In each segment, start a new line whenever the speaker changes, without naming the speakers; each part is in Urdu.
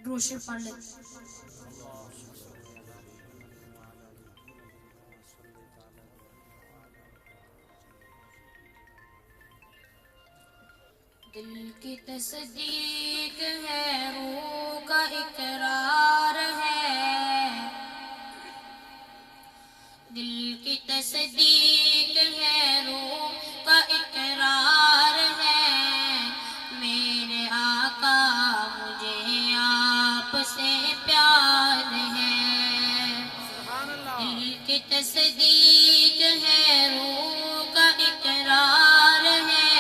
روشن پڑھ لیتے دل کی تصدیق ہے، روح کا اقرار ہے، دل کی تصدیق ہے، روح کا اقرار ہے، میرے آقا مجھے آپ سے پیار ہے، دل کی تصدیق ہے، روح کا اقرار ہے،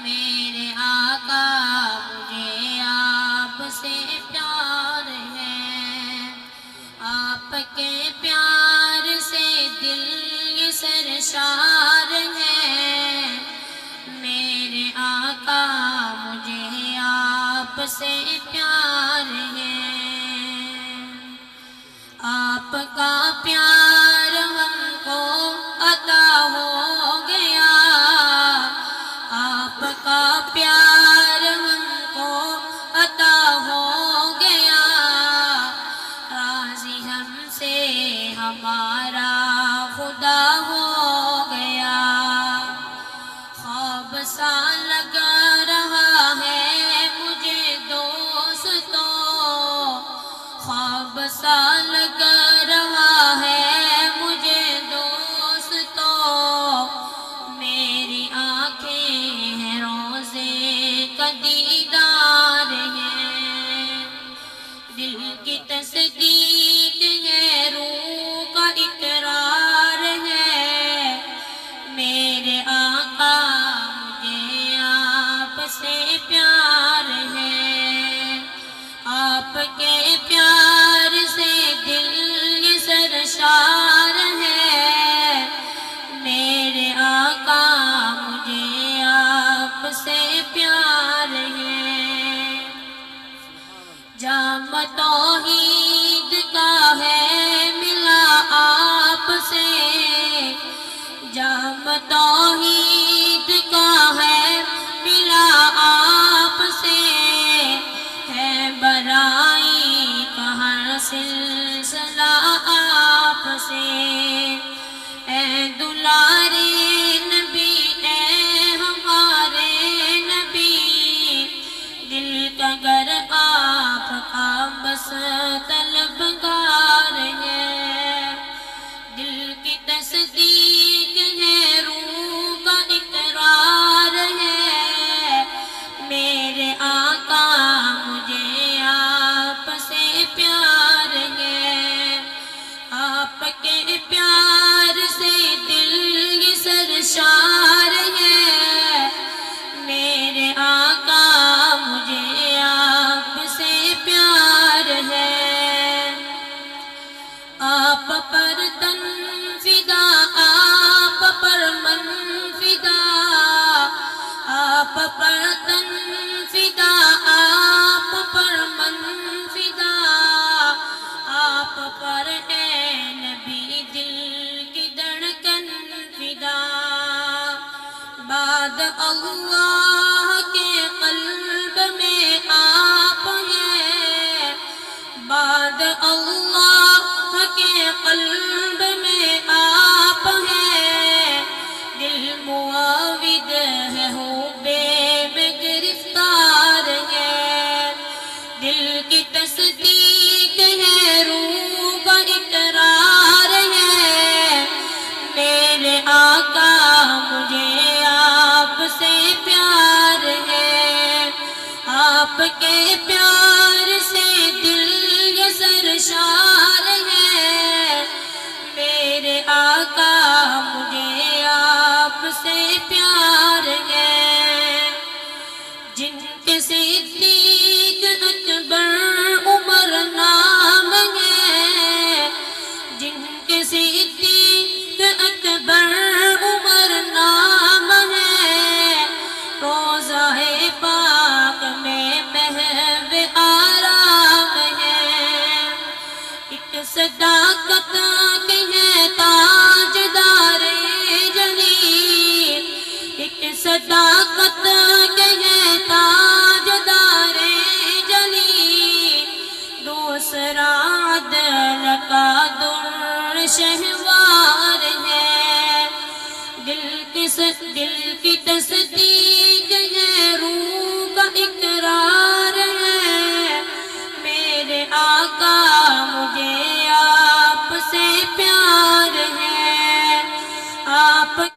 میرے آقا مجھے آپ سے پیار ہے، آپ کے پیار سے دل یہ سرشار ہے، میرے آقا مجھے آپ سے پیار ہے، آپ کا پیار ہم کو عطا ہو گیا، آپ کا پیار ہم کو عطا ہو گیا، راضی ہم سے ہمارا خدا ہو گیا، خواب سا لگ رہا ہے مجھے دوستو، خواب سا لگ رہا ہے مجھے دوستو، میری آنکھیں ہیں روزے کا دیدار ہے، دل کی تصدیق ہے، روح کا اقرار ہے، میرے آقا مجھے آپ سے پیار ہے، آپ کے پیار سے دل یہ سرشار ہے، میرے آقا مجھے آپ سے پیار ہے، جام توحید کا ہے ملا آپ سے، جام توحید کا ہے ملا آپ سے، ہے برائی کا ہر سلسلہ آپ سے، اے دلارے نبی اے ہمارے نبی، دل کا گر آپ کا بس طلبگار ہے، دل کی تصدیق ہے، روح کا اقرار ہے، میرے آقا مجھے آپ سے پیار ہے، آپ کے پیار سے دل یہ سرشار ہے، میرے آقا مجھے آپ سے پیار ہے، آپ پر تن فدا، آپ پر من فدا، آپ پر تن فدا، آپ پر من فدا، آپ پر اے نبی دل کی دھڑکن فدا، بعد اللہ کے قلب میں آپ ہیں، بعد اللہ کے قلب میں آپ ہیں، دل معاود ہے حبے میں گرفتار ہے، دل کی تصدیق ہے، روح کا اقرار ہے، میرے آقا مجھے آپ سے پیار ہے، آپ کے پیار سے دل یہ سرشار ہے، میرے آقا مجھے آپ سے پیار ہے، جن کے صدیق اکبر عمر نام ہے، جن کے صدیق اکبر عمر نام ہے، روضہ پاک میں محو آرام ہے، ایک صداقت کے ہے تاجدار جلیل، ایک صداقت کے ہے تاجدار جلیل، عدل کا در شہوار ہے، دل کی تصدیق ہے، روح کا اقرار ہے، میرے آقا